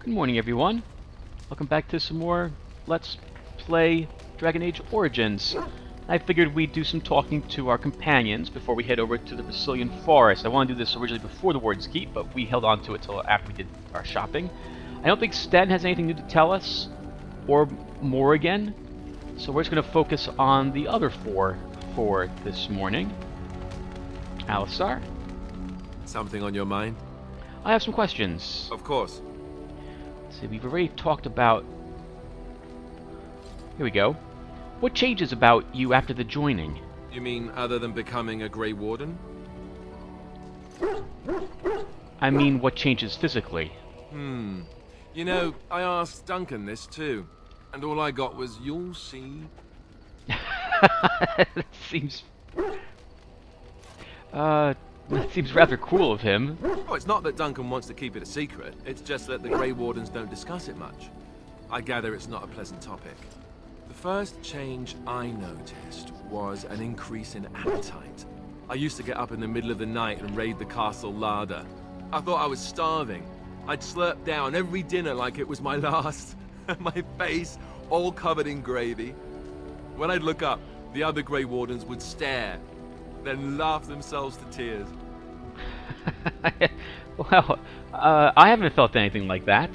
Good morning, everyone. Welcome back to some more Let's Play Dragon Age Origins. I figured we'd do some talking to our companions before we head over to the Basilian Forest. I wanted to do this originally before the Ward's Keep, but we held on to it till after we did our shopping. I don't think Sten has anything new to tell us, or more again, so we're just going to focus on the other four for this morning. Alistar? Something on your mind? I have some questions. Of course. See, we've already talked about... Here we go. What changes about you after the joining? You mean other than becoming a Grey Warden? I mean, what changes physically? You know, I asked Duncan this too, and all I got was, "You'll see." That seems... that seems rather cruel of him. Oh, it's not that Duncan wants to keep it a secret, it's just that the Grey Wardens don't discuss it much. I gather it's not a pleasant topic. The first change I noticed was an increase in appetite. I used to get up in the middle of the night and raid the castle larder. I thought I was starving. I'd slurp down every dinner like it was my last. My face all covered in gravy. When I'd look up, the other Grey Wardens would stare, then laugh themselves to tears. Well, I haven't felt anything like that.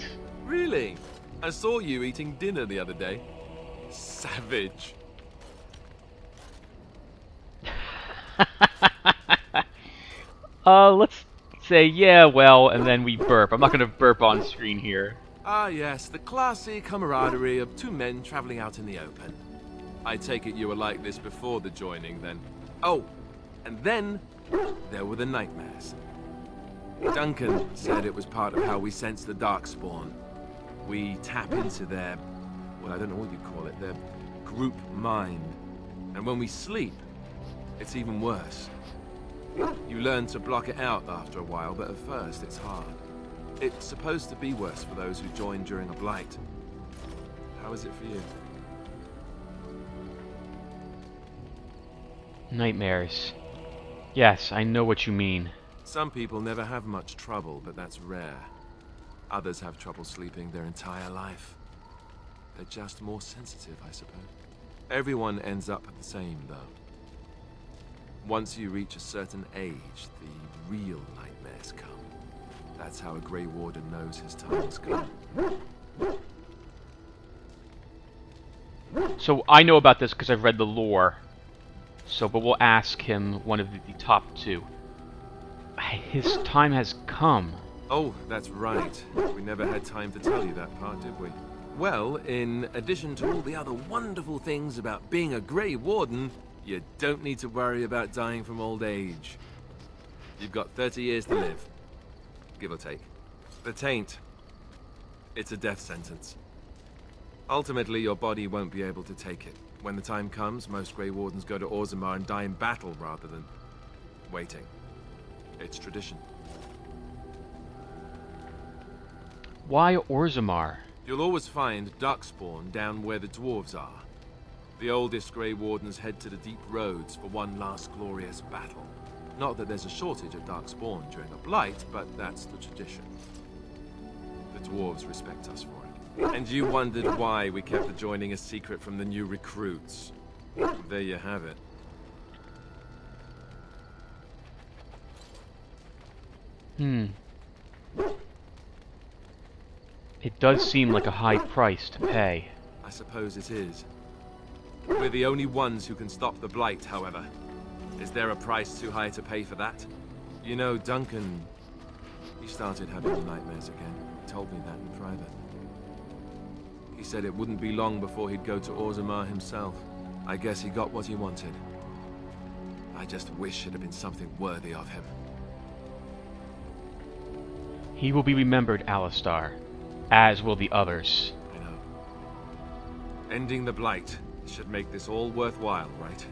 Really? I saw you eating dinner the other day. Savage. Let's say, yeah, well, and then we burp. I'm not gonna burp on screen here. Ah yes, the classy camaraderie of two men traveling out in the open. I take it you were like this before the joining, then. Oh, and then there were the nightmares. Duncan said it was part of how we sense the Darkspawn. We tap into their, well, I don't know what you'd call it, their group mind. And when we sleep, it's even worse. You learn to block it out after a while, but at first it's hard. It's supposed to be worse for those who join during a blight. How is it for you? Nightmares. Yes, I know what you mean. Some people never have much trouble, but that's rare. Others have trouble sleeping their entire life. They're just more sensitive, I suppose. Everyone ends up the same, though. Once you reach a certain age, the real nightmares come. That's how a Grey Warden knows his time has come. So I know about this because I've read the lore. But we'll ask him one of the top two. His time has come. Oh, that's right. We never had time to tell you that part, did we? Well, in addition to all the other wonderful things about being a Grey Warden, you don't need to worry about dying from old age. You've got 30 years to live, give or take. The taint, it's a death sentence. Ultimately, your body won't be able to take it. When the time comes, most Grey Wardens go to Orzammar and die in battle rather than waiting. It's tradition. Why Orzammar? You'll always find Darkspawn down where the dwarves are. The oldest Grey Wardens head to the deep roads for one last glorious battle. Not that there's a shortage of Darkspawn during a blight, but that's the tradition. The dwarves respect us for it. And you wondered why we kept the joining a secret from the new recruits. There you have it. It does seem like a high price to pay. I suppose it is. We're the only ones who can stop the blight, however. Is there a price too high to pay for that? You know, Duncan, he started having nightmares again. He told me that in private. He said it wouldn't be long before he'd go to Orzammar himself. I guess he got what he wanted. I just wish it had been something worthy of him. He will be remembered, Alistar, as will the others. I know. Ending the blight should make this all worthwhile, right?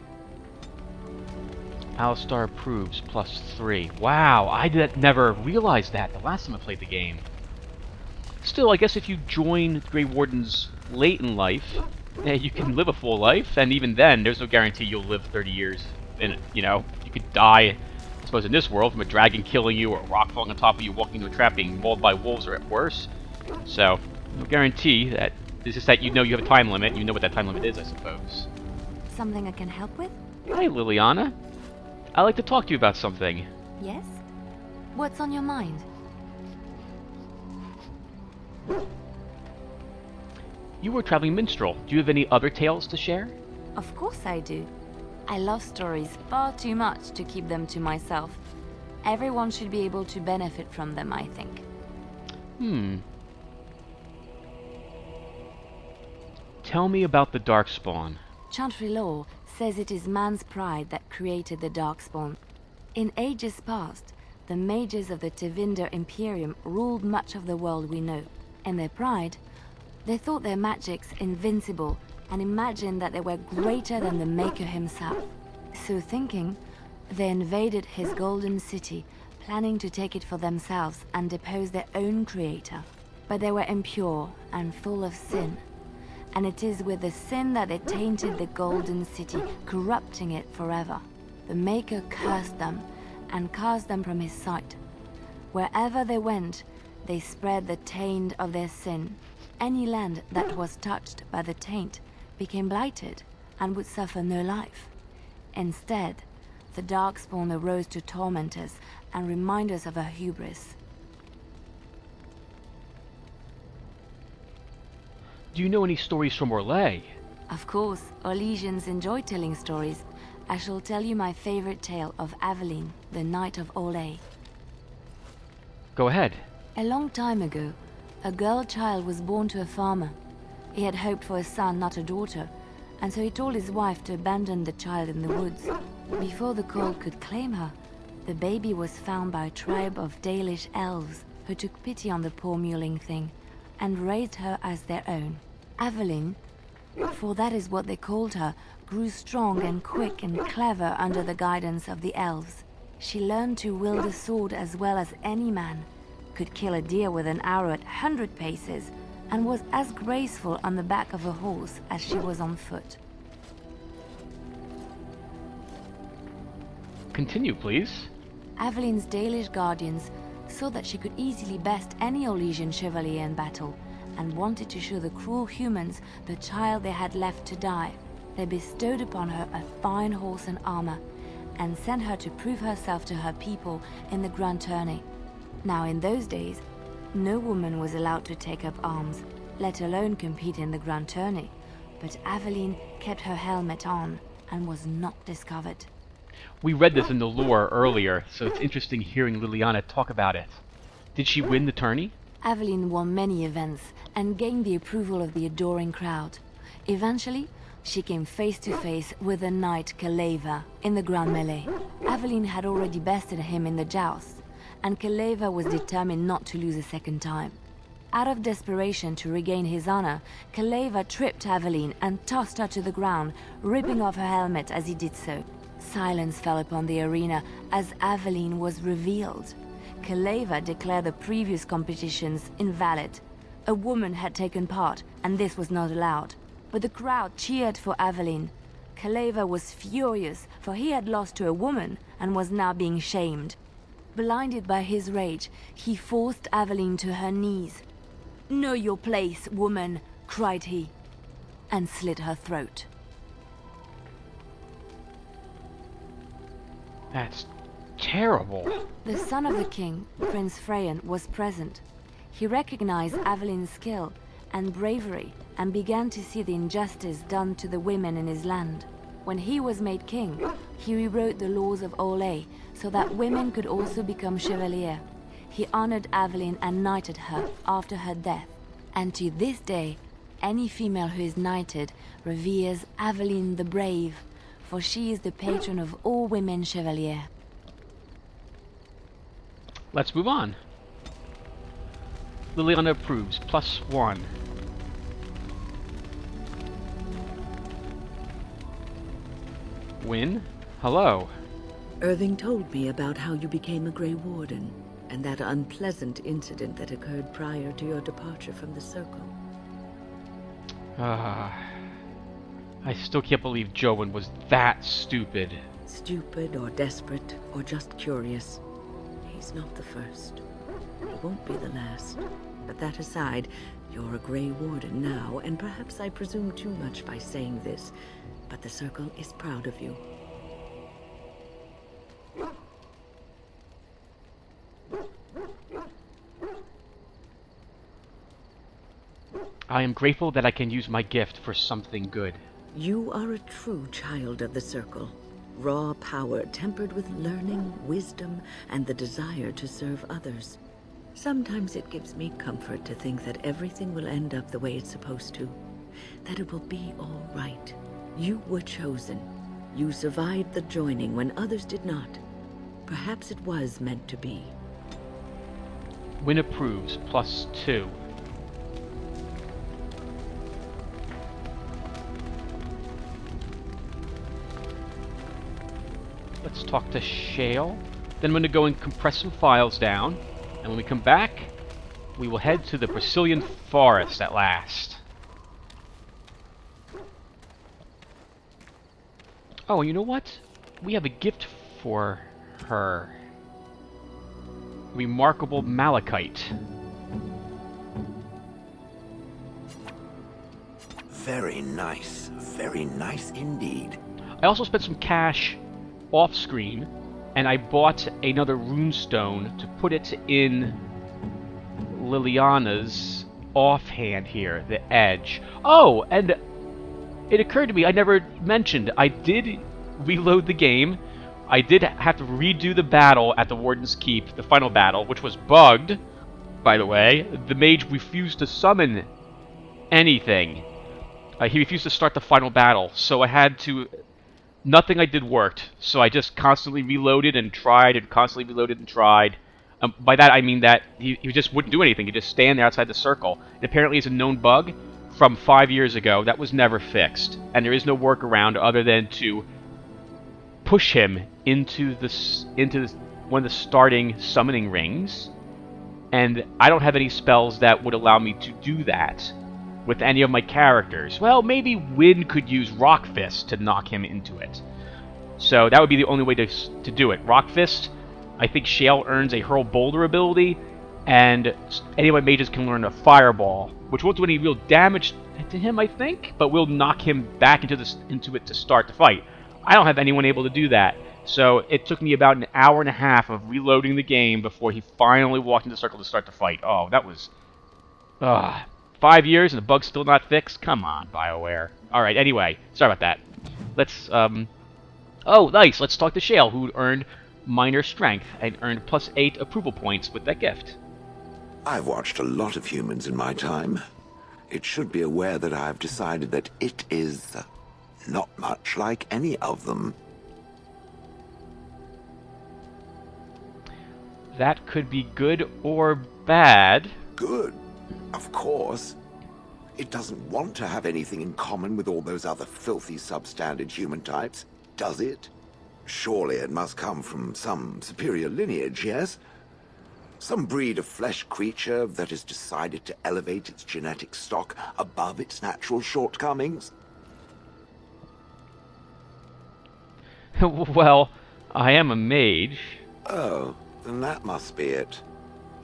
Alistar approves, +3. Wow, I never realized that the last time I played the game. Still, I guess if you join Grey Wardens late in life, you can live a full life, and even then, there's no guarantee you'll live 30 years. And, you know, you could die, I suppose in this world, from a dragon killing you, or a rock falling on top of you, walking into a trap, being mauled by wolves, or at worse, So, no guarantee that it's just that you know you have a time limit, you know what that time limit is, I suppose. Something I can help with? Hi, Liliana. I'd like to talk to you about something. Yes? What's on your mind? You were a traveling minstrel. Do you have any other tales to share? Of course I do. I love stories far too much to keep them to myself. Everyone should be able to benefit from them, I think. Tell me about the Darkspawn. Chantry lore says it is man's pride that created the Darkspawn. In ages past, the mages of the Tevinder Imperium ruled much of the world we know. In their pride, they thought their magics invincible and imagined that they were greater than the Maker himself. So thinking, they invaded his golden city, planning to take it for themselves and depose their own creator. But they were impure and full of sin. And it is with the sin that they tainted the golden city, corrupting it forever. The Maker cursed them and cast them from his sight. Wherever they went, they spread the taint of their sin. Any land that was touched by the taint became blighted and would suffer no life. Instead, the Darkspawn arose to torment us and remind us of our hubris. Do you know any stories from Orlais? Of course, Orlesians enjoy telling stories. I shall tell you my favorite tale of Aveline, the Knight of Orlais. Go ahead. A long time ago, a girl child was born to a farmer. He had hoped for a son, not a daughter, and so he told his wife to abandon the child in the woods. Before the cold could claim her, the baby was found by a tribe of Dalish elves who took pity on the poor mewling thing and raised her as their own. Aveline, for that is what they called her, grew strong and quick and clever under the guidance of the elves. She learned to wield a sword as well as any man, could kill a deer with an arrow at 100 paces, and was as graceful on the back of a horse as she was on foot. Continue, please. Aveline's Dalish guardians saw that she could easily best any Orlesian chevalier in battle, and wanted to show the cruel humans the child they had left to die. They bestowed upon her a fine horse and armor, and sent her to prove herself to her people in the grand tourney. Now in those days, no woman was allowed to take up arms, let alone compete in the grand tourney, but Aveline kept her helmet on and was not discovered. We read this in the lore earlier, so it's interesting hearing Liliana talk about it. Did she win the tourney? Aveline won many events and gained the approval of the adoring crowd. Eventually, she came face to face with the knight Kaleva in the grand melee. Aveline had already bested him in the joust, and Kaleva was determined not to lose a second time. Out of desperation to regain his honor, Kaleva tripped Aveline and tossed her to the ground, ripping off her helmet as he did so. Silence fell upon the arena as Aveline was revealed. Kaleva declared the previous competitions invalid. A woman had taken part, and this was not allowed. But the crowd cheered for Aveline. Kaleva was furious, for he had lost to a woman and was now being shamed. Blinded by his rage, he forced Aveline to her knees. "Know your place, woman," cried he, and slit her throat. That's terrible. The son of the king, Prince Freyan, was present. He recognized Aveline's skill and bravery and began to see the injustice done to the women in his land. When he was made king, he rewrote the laws of Orlais so that women could also become chevalier. He honored Aveline and knighted her after her death. And to this day, any female who is knighted reveres Aveline the Brave, for she is the patron of all women chevalier. Let's move on. Liliana approves. +1. Win. Hello. Irving told me about how you became a Grey Warden, and that unpleasant incident that occurred prior to your departure from the Circle. I still can't believe Joan was that stupid. Stupid or desperate or just curious. He's not the first. He won't be the last. But that aside, you're a Grey Warden now, and perhaps I presume too much by saying this, but the Circle is proud of you. I am grateful that I can use my gift for something good. You are a true child of the Circle. Raw power tempered with learning, wisdom, and the desire to serve others. Sometimes it gives me comfort to think that everything will end up the way it's supposed to. That it will be all right. You were chosen. You survived the joining when others did not. Perhaps it was meant to be. Win approves, +2. Let's talk to Shale. Then I'm going to go and compress some files down. And when we come back, we will head to the Brazilian forest at last. Oh, you know what? We have a gift for her. Remarkable malachite. Very nice indeed. I also spent some cash off screen, and I bought another runestone to put it in Liliana's offhand here, the edge. Oh, and it occurred to me, I never mentioned, I did reload the game. I did have to redo the battle at the Warden's Keep, the final battle, which was bugged, by the way. The mage refused to summon anything. He refused to start the final battle, so I had to... Nothing I did worked, so I just constantly reloaded and tried, and constantly reloaded and tried. By that I mean that he just wouldn't do anything. He'd just stand there outside the circle. It apparently is a known bug from 5 years ago that was never fixed, and there is no workaround other than to push him into one of the starting summoning rings. And I don't have any spells that would allow me to do that with any of my characters. Well, maybe Wynn could use Rock Fist to knock him into it. So that would be the only way to do it. Rock Fist, I think Shale earns a Hurl Boulder ability, and any of my mages can learn a Fireball, which won't do any real damage to him, I think, but will knock him back into it to start the fight. I don't have anyone able to do that, so it took me about an hour and a half of reloading the game before he finally walked into the circle to start the fight. Oh, that was... 5 years and the bug's still not fixed? Come on, BioWare. Alright, anyway, sorry about that. Let's, Oh, nice! Let's talk to Shale, who earned Minor Strength and earned +8 approval points with that gift. I've watched a lot of humans in my time. It should be aware that I've decided that it is not much like any of them. That could be good or bad. Good, of course. It doesn't want to have anything in common with all those other filthy substandard human types, does it? Surely it must come from some superior lineage, yes? Some breed of flesh creature that has decided to elevate its genetic stock above its natural shortcomings? Well, I am a mage. Oh, then that must be it.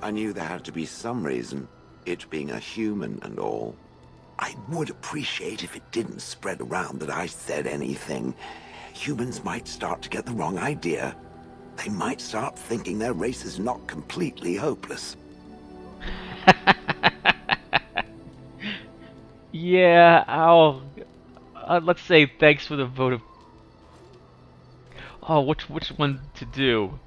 I knew there had to be some reason, it being a human and all. I would appreciate if it didn't spread around that I said anything. Humans might start to get the wrong idea. They might start thinking their race is not completely hopeless. Yeah, I'll... let's say thanks for the vote of... Oh, which one to do?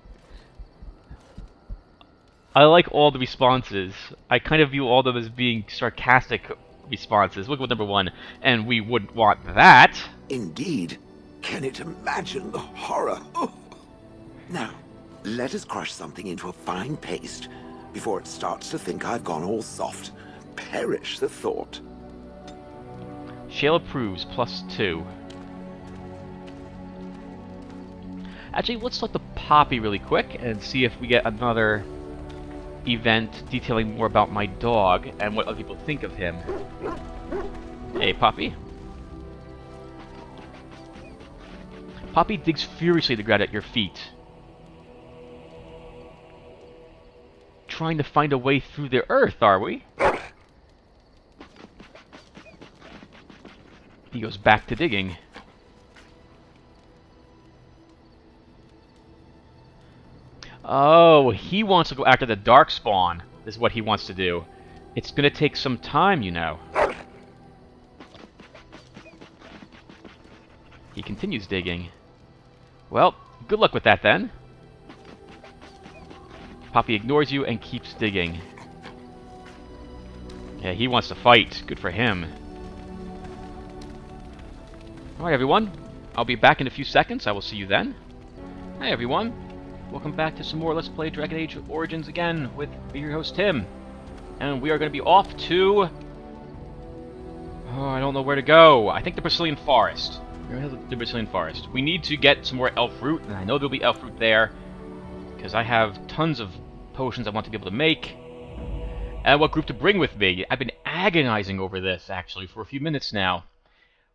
I like all the responses. I kind of view all of them as being sarcastic responses. Look at number 1, and we wouldn't want that. Indeed. Can it imagine the horror? Oh. Now, let us crush something into a fine paste before it starts to think I've gone all soft. Perish the thought. Shale approves, +2. Actually, let's look the Poppy really quick and see if we get another event detailing more about my dog and what other people think of him. Hey, Poppy. Poppy digs furiously to ground at your feet. trying to find a way through the earth, are we? He goes back to digging. Oh, he wants to go after the Darkspawn, is what he wants to do. It's gonna take some time, you know. He continues digging. Well, good luck with that then. Poppy ignores you and keeps digging. Yeah, he wants to fight. Good for him. Alright, everyone. I'll be back in a few seconds. I will see you then. Hi, everyone. Welcome back to some more Let's Play Dragon Age Origins again with your host, Tim. And we are going to be off to... Oh, I don't know where to go. I think the Brazilian Forest. We're going to the Brazilian Forest. We need to get some more elf fruit, and I know there'll be elf fruit there. Because I have tons of potions I want to be able to make. And what group to bring with me. I've been agonizing over this, actually, for a few minutes now.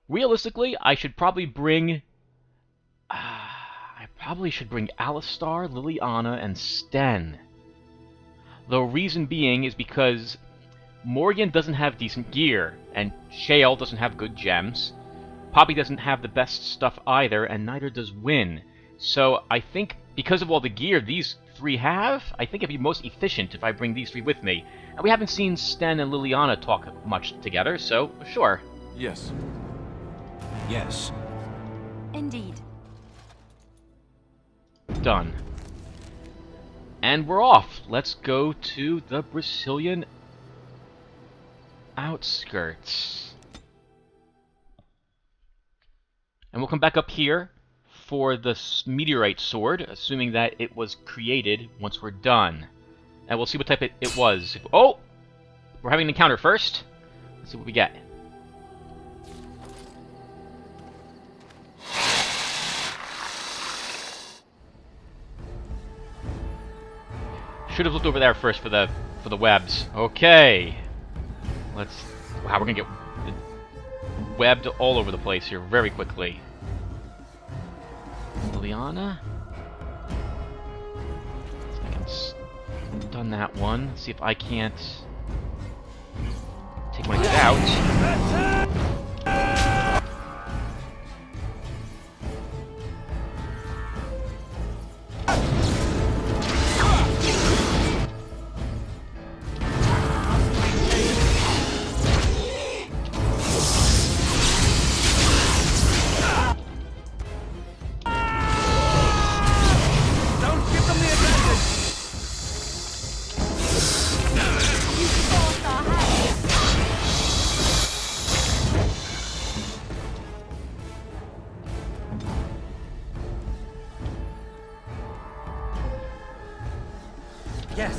Realistically, I should probably bring... I probably should bring Alistar, Liliana, and Sten. The reason being is because Morgan doesn't have decent gear, and Shale doesn't have good gems. Poppy doesn't have the best stuff either, and neither does Win. So I think, because of all the gear these three have, I think it'd be most efficient if I bring these three with me. And we haven't seen Sten and Liliana talk much together, so sure. Yes. Yes. Indeed. Done. And we're off. Let's go to the Brazilian outskirts. And we'll come back up here for the meteorite sword, assuming that it was created once we're done. And we'll see what type it was. Oh! We're having an encounter first. Let's see what we get. Should have looked over there first for the webs. Okay. Let's... Wow, we're gonna get webbed all over the place here very quickly. Liliana? I can stun that one. See if I can't take one of these out. Yes.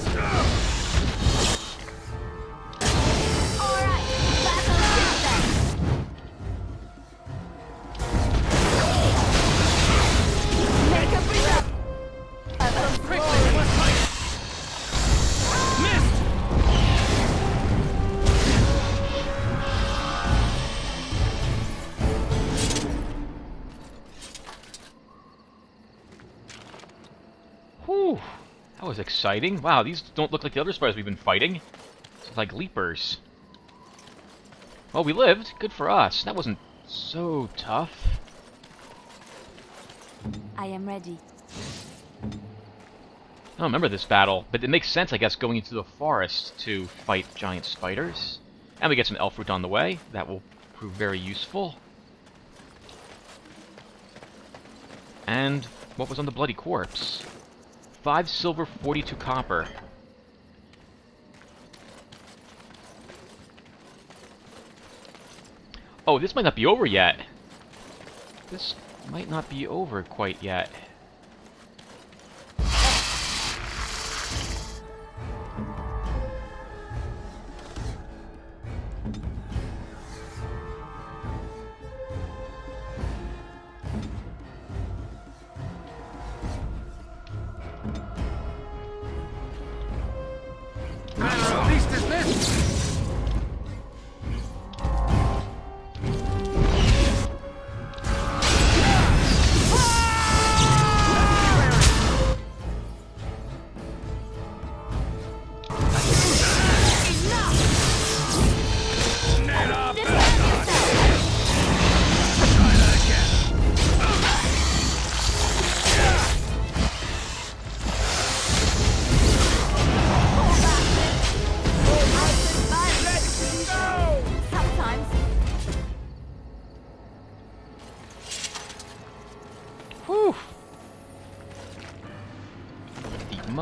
Whew. That was exciting. Wow, these don't look like the other spiders we've been fighting. It's like leapers. Well, we lived. Good for us. That wasn't so tough. I am ready. I don't remember this battle, but it makes sense, I guess, going into the forest to fight giant spiders. And we get some elf fruit on the way. That will prove very useful. And what was on the bloody corpse? 5 silver, 42 copper. Oh, this might not be over yet. This might not be over quite yet.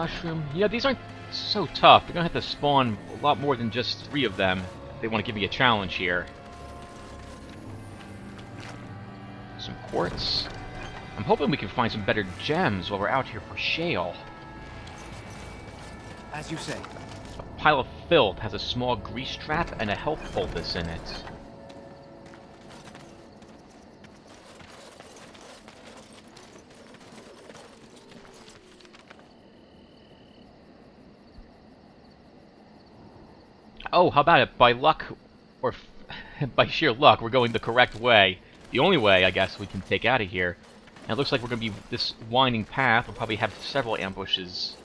mushroom. Yeah, these aren't so tough. They're gonna have to spawn a lot more than just 3 of them if they want to give me a challenge here. Some quartz. I'm hoping we can find some better gems while we're out here for shale. As you say. A pile of filth has a small grease trap and a health poultice in it. Oh, how about it? By luck, or by sheer luck, we're going the correct way. The only way, I guess, we can take out of here. And it looks like we're going to be this winding path. We'll probably have several ambushes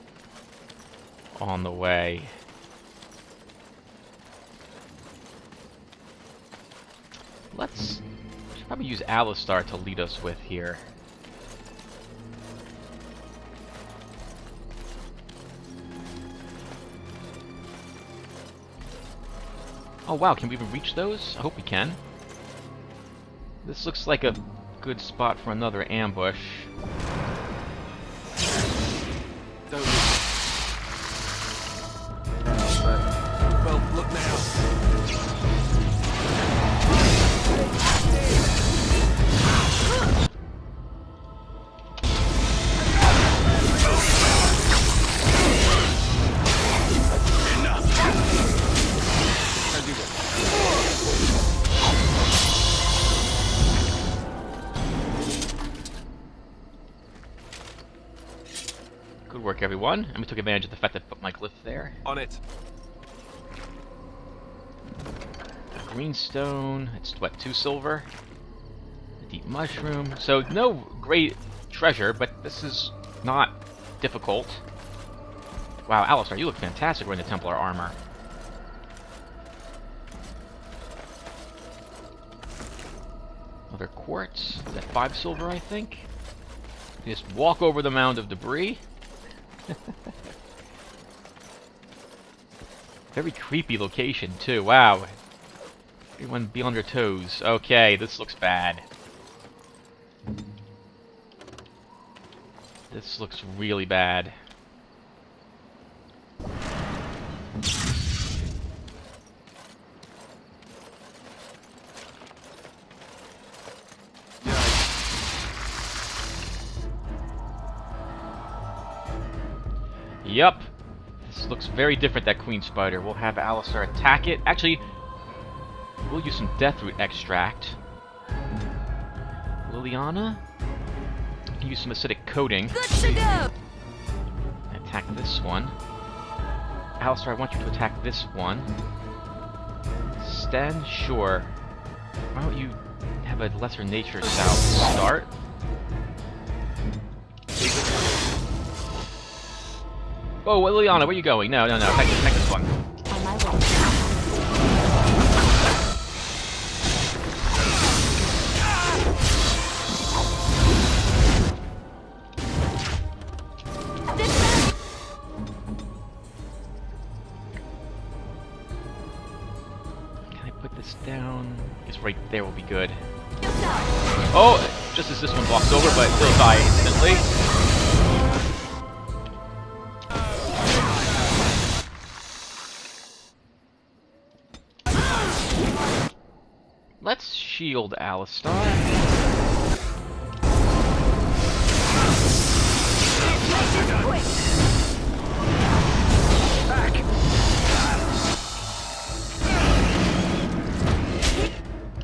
on the way. Let's probably use Alistar to lead us with here. Oh wow, can we even reach those? I hope we can. This looks like a good spot for another ambush. Don't look. Well, look now. Good work, everyone. And we took advantage of the fact that I put my glyph there. On it. Greenstone. It's what, 2 silver? A deep mushroom. So no great treasure, but this is not difficult. Wow, Alistar, you look fantastic wearing the Templar armor. Another quartz. Is that 5 silver, I think? You just walk over the mound of debris. Very creepy location, too. Wow. Everyone be on their toes. Okay, this looks bad. This looks really bad. Yup. This looks very different, that Queen Spider. We'll have Alistar attack it. Actually, we'll use some Deathroot extract. Liliana? I can use some acidic coating. Good to go! Attack this one. Alistar, I want you to attack this one. Sten? Sure. Why don't you have a lesser nature south start? Oh, Liliana, where are you going? No, attack this one. On my way. Can I put this down? It's right there will be good. Oh, just as this one walks over, but it'll die instantly. Let's shield Alistar.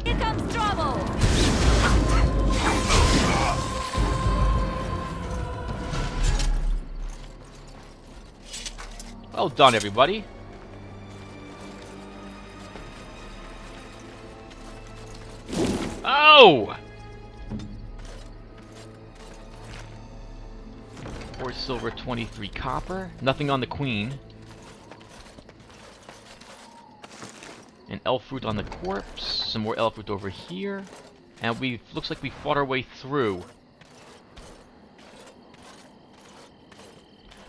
Here comes trouble! Well done, everybody. Oh! 4 silver, 23 copper. Nothing on the Queen. An elf fruit on the corpse. Some more elf fruit over here. And looks like we fought our way through.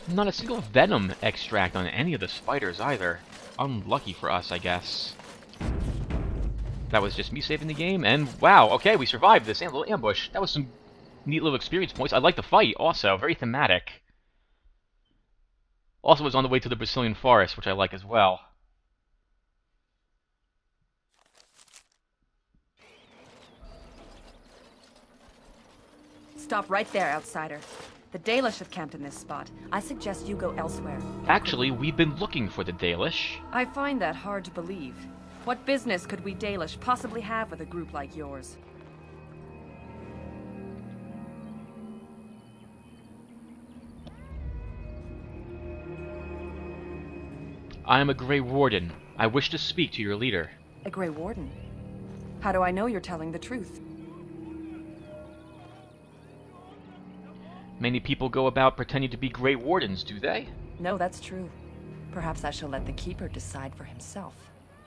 Not a single venom extract on any of the spiders either. Unlucky for us, I guess. That was just me saving the game, and wow, okay, we survived this little ambush. That was some neat little experience points. I like the fight, also. Very thematic. Also, it's on the way to the Brazilian forest, which I like as well. Stop right there, outsider. The Dalish have camped in this spot. I suggest you go elsewhere. Actually, we've been looking for the Dalish. I find that hard to believe. What business could we Dalish possibly have with a group like yours? I am a Grey Warden. I wish to speak to your leader. A Grey Warden? How do I know you're telling the truth? Many people go about pretending to be Grey Wardens, do they? No, that's true. Perhaps I shall let the Keeper decide for himself.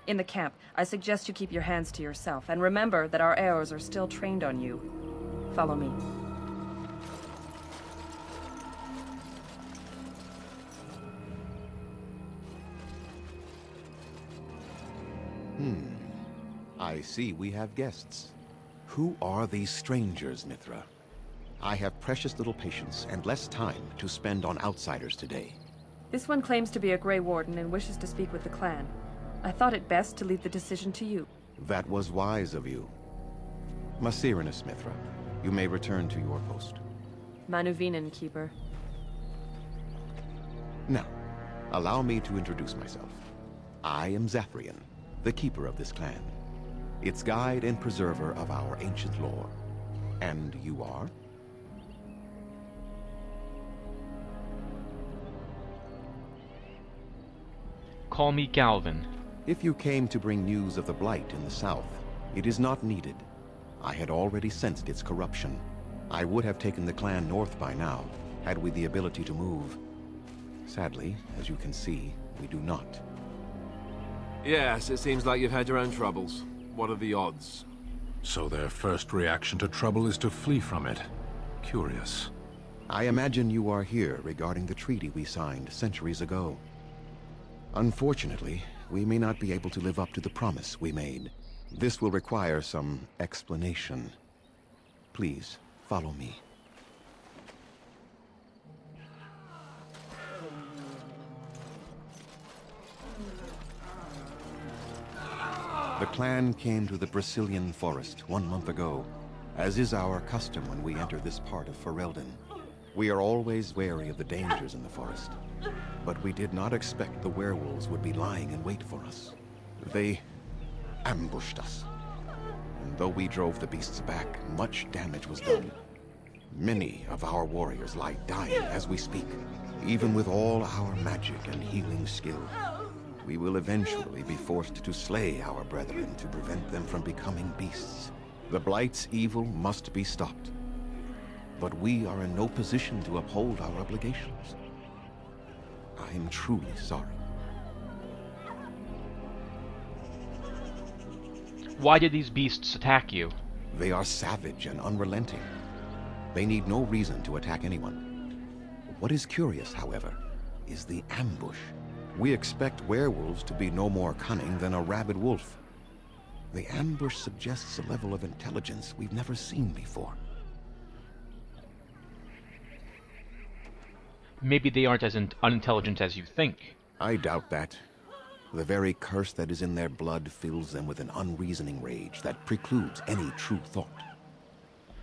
In the camp, I suggest you keep your hands to yourself, and remember that our arrows are still trained on you. Follow me. I see we have guests. Who are these strangers, Mithra? I have precious little patience and less time to spend on outsiders today. This one claims to be a Grey Warden and wishes to speak with the clan. I thought it best to leave the decision to you. That was wise of you. Masirinus, Mithra, you may return to your post. Manuvinen, Keeper. Now, allow me to introduce myself. I am Zathrian, the keeper of this clan, its guide and preserver of our ancient lore. And you are? Call me Galvin. If you came to bring news of the Blight in the south, it is not needed. I had already sensed its corruption. I would have taken the clan north by now, had we the ability to move. Sadly, as you can see, we do not. Yes, it seems like you've had your own troubles. What are the odds? So their first reaction to trouble is to flee from it. Curious. I imagine you are here regarding the treaty we signed centuries ago. Unfortunately, we may not be able to live up to the promise we made. This will require some explanation. Please, follow me. The clan came to the Brazilian forest 1 month ago, as is our custom when we enter this part of Ferelden. We are always wary of the dangers in the forest, but we did not expect the werewolves would be lying in wait for us. They ambushed us, and though we drove the beasts back, much damage was done. Many of our warriors lie dying as we speak, even with all our magic and healing skill. We will eventually be forced to slay our brethren to prevent them from becoming beasts. The Blight's evil must be stopped. But we are in no position to uphold our obligations. I am truly sorry. Why did these beasts attack you? They are savage and unrelenting. They need no reason to attack anyone. What is curious, however, is the ambush. We expect werewolves to be no more cunning than a rabid wolf. The ambush suggests a level of intelligence we've never seen before. Maybe they aren't as unintelligent as you think. I doubt that. The very curse that is in their blood fills them with an unreasoning rage that precludes any true thought.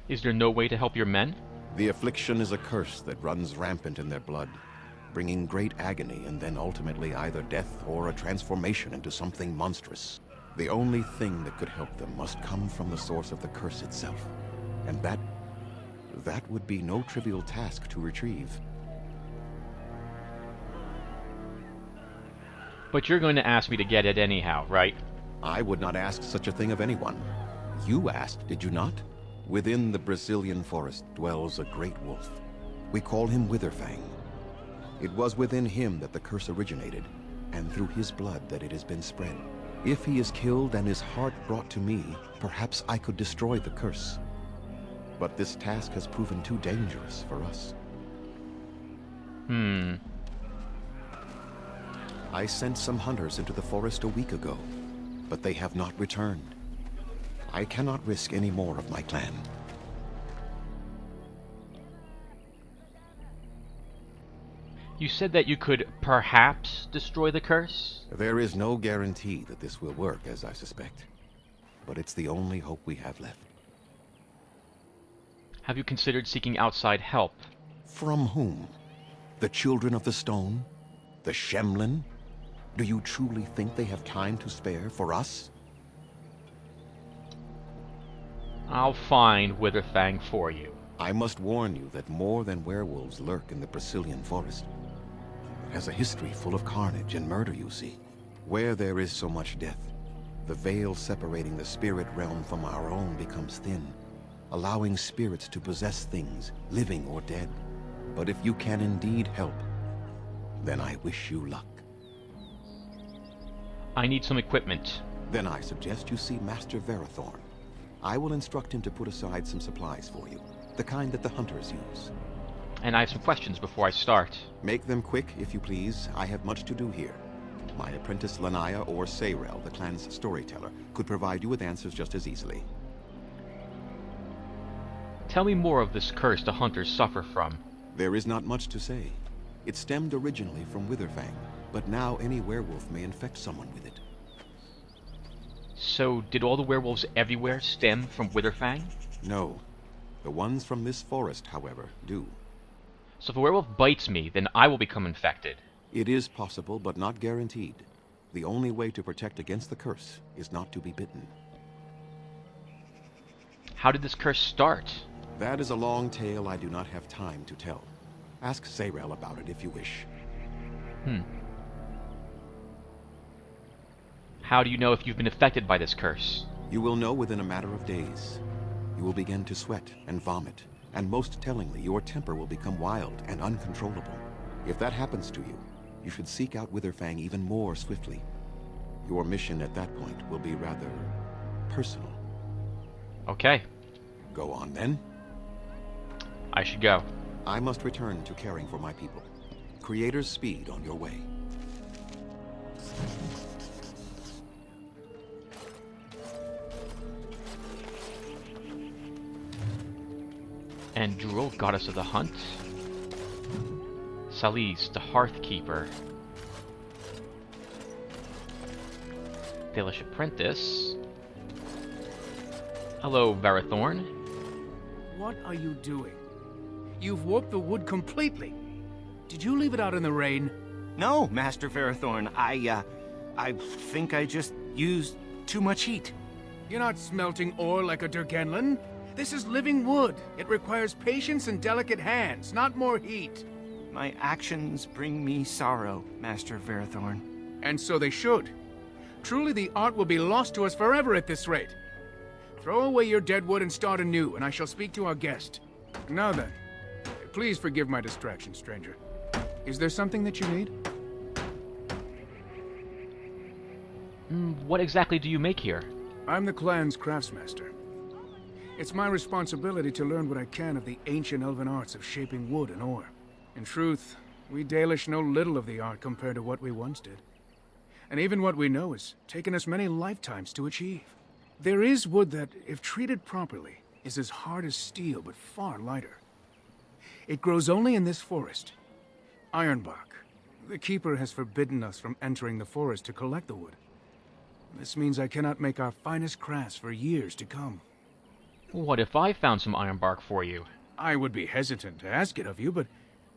Is there no way to help your men? The affliction is a curse that runs rampant in their blood, bringing great agony and then ultimately either death or a transformation into something monstrous. The only thing that could help them must come from the source of the curse itself. And that would be no trivial task to retrieve. But you're going to ask me to get it anyhow, right? I would not ask such a thing of anyone. You asked, did you not? Within the Brazilian forest dwells a great wolf. We call him Witherfang. It was within him that the curse originated, and through his blood that it has been spread. If he is killed and his heart brought to me, perhaps I could destroy the curse. But this task has proven too dangerous for us. I sent some hunters into the forest a week ago, but they have not returned. I cannot risk any more of my clan. You said that you could perhaps destroy the curse? There is no guarantee that this will work, as I suspect. But it's the only hope we have left. Have you considered seeking outside help? From whom? The Children of the Stone? The Shemlin? Do you truly think they have time to spare for us? I'll find Witherfang for you. I must warn you that more than werewolves lurk in the Brazilian forest. It has a history full of carnage and murder, you see. Where there is so much death, the veil separating the spirit realm from our own becomes thin, allowing spirits to possess things, living or dead. But if you can indeed help, then I wish you luck. I need some equipment. Then I suggest you see Master Verathorn. I will instruct him to put aside some supplies for you, the kind that the hunters use. And I have some questions before I start. Make them quick, if you please. I have much to do here. My apprentice Lanaya or Sayrel, the clan's storyteller, could provide you with answers just as easily. Tell me more of this curse the hunters suffer from. There is not much to say. It stemmed originally from Witherfang, but now any werewolf may infect someone with it. So, did all the werewolves everywhere stem from Witherfang? No. The ones from this forest, however, do. So if a werewolf bites me, then I will become infected. It is possible, but not guaranteed. The only way to protect against the curse is not to be bitten. How did this curse start? That is a long tale I do not have time to tell. Ask Sayrel about it if you wish. How do you know if you've been affected by this curse? You will know within a matter of days. You will begin to sweat and vomit, and most tellingly, your temper will become wild and uncontrollable. If that happens to you, you should seek out Witherfang even more swiftly. Your mission at that point will be rather personal. Okay, Go on then. I should go. I must return to caring for my people. Creator's speed on your way. And Drool, goddess of the hunt. Salis, the hearth keeper. Dalish apprentice. Hello, Verathorn. What are you doing? You've warped the wood completely. Did you leave it out in the rain? No, Master Verathorn. I think I just used too much heat. You're not smelting ore like a Durgenlin. This is living wood. It requires patience and delicate hands, not more heat. My actions bring me sorrow, Master Verathorn. And so they should. Truly, the art will be lost to us forever at this rate. Throw away your dead wood and start anew, and I shall speak to our guest. Now then, please forgive my distraction, stranger. Is there something that you need? What exactly do you make here? I'm the clan's craftsmaster. It's my responsibility to learn what I can of the ancient elven arts of shaping wood and ore. In truth, we Dalish know little of the art compared to what we once did. And even what we know has taken us many lifetimes to achieve. There is wood that, if treated properly, is as hard as steel but far lighter. It grows only in this forest. Ironbark. The Keeper has forbidden us from entering the forest to collect the wood. This means I cannot make our finest crafts for years to come. What if I found some ironbark for you? I would be hesitant to ask it of you, but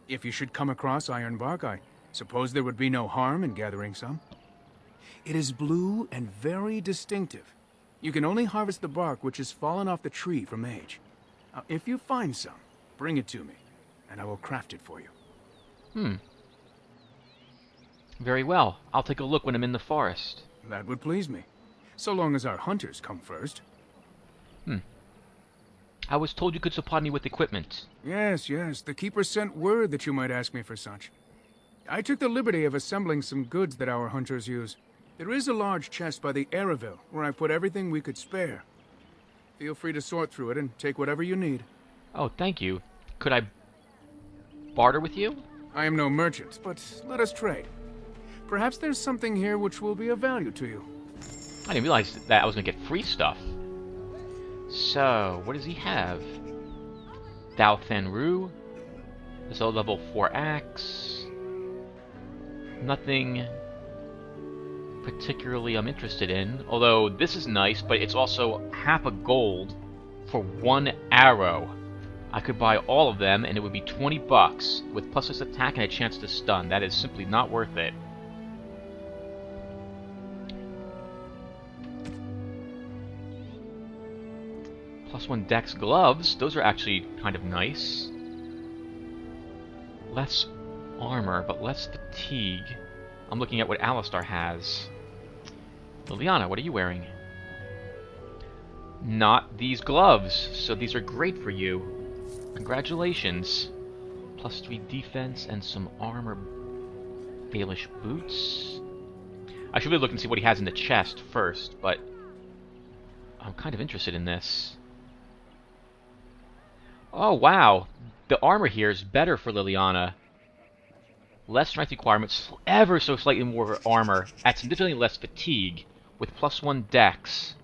if you should come across ironbark, I suppose there would be no harm in gathering some. It is blue and very distinctive. You can only harvest the bark which has fallen off the tree from age. Now, if you find some, bring it to me, and I will craft it for you. Very well. I'll take a look when I'm in the forest. That would please me, so long as our hunters come first. I was told you could supply me with equipment. Yes, the Keeper sent word that you might ask me for such. I took the liberty of assembling some goods that our hunters use. There is a large chest by the Araville, where I put everything we could spare. Feel free to sort through it and take whatever you need. Oh, thank you. Could I barter with you? I am no merchant, but let us trade. Perhaps there's something here which will be of value to you. I didn't realize that I was going to get free stuff. So, what does he have? Dao Thenru. This is a level 4 axe. Nothing particularly I'm interested in, although this is nice, but it's also half a gold for 1 arrow. I could buy all of them and it would be 20 bucks with +6 attack and a chance to stun. That is simply not worth it. +1 dex gloves, those are actually kind of nice. Less armor, but less fatigue. I'm looking at what Alistar has. Liliana, what are you wearing? Not these gloves, so these are great for you. Congratulations. +3 defense and some armor. Baelish boots. I should really look and see what he has in the chest first, but I'm kind of interested in this. Oh, wow. The armor here is better for Liliana. Less strength requirements, ever so slightly more armor, at significantly less fatigue, with +1 dex.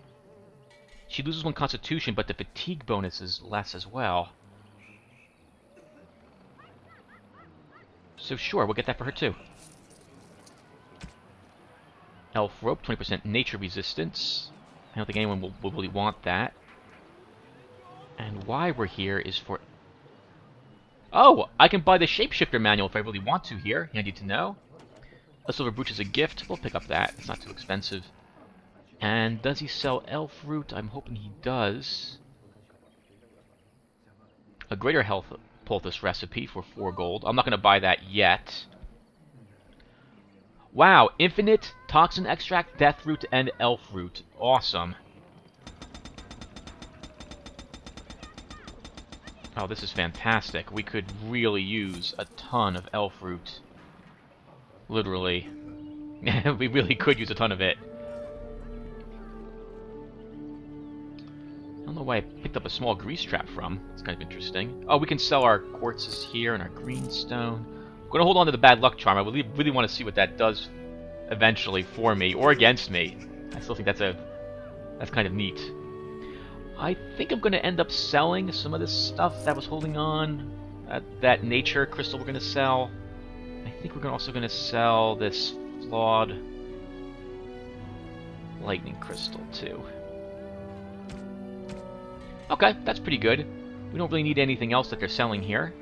She loses 1 constitution, but the fatigue bonus is less as well. So sure, we'll get that for her too. Elf rope, 20% nature resistance. I don't think anyone will really want that. And why we're here is for... Oh, I can buy the Shapeshifter manual if I really want to here. Handy to know. A silver brooch is a gift. We'll pick up that. It's not too expensive. And does he sell elf root? I'm hoping he does. A greater health poultice recipe for 4 gold. I'm not going to buy that yet. Wow, infinite toxin extract, death root, and elf root. Awesome. Oh, this is fantastic. We could really use a ton of elf root. Literally. We really could use a ton of it. I don't know why I picked up a small grease trap from. It's kind of interesting. Oh, we can sell our quartzes here and our greenstone. I'm going to hold on to the bad luck charm. I really want to see what that does eventually for me, or against me. I still think that's kind of neat. I think I'm going to end up selling some of this stuff that was holding on. That nature crystal we're going to sell. I think we're also going to sell this flawed lightning crystal too. Okay, that's pretty good. We don't really need anything else that they're selling here.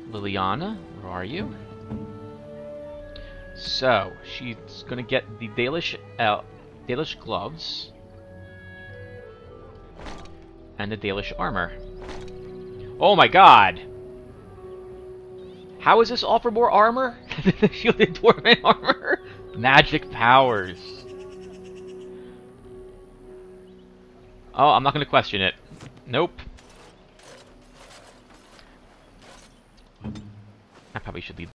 Liliana, where are you? So, she's going to get the Dalish gloves and the Dalish armor. Oh my god! How is this all for more armor? Shielded dwarven armor? Magic powers. Oh, I'm not going to question it. Nope. I probably should leave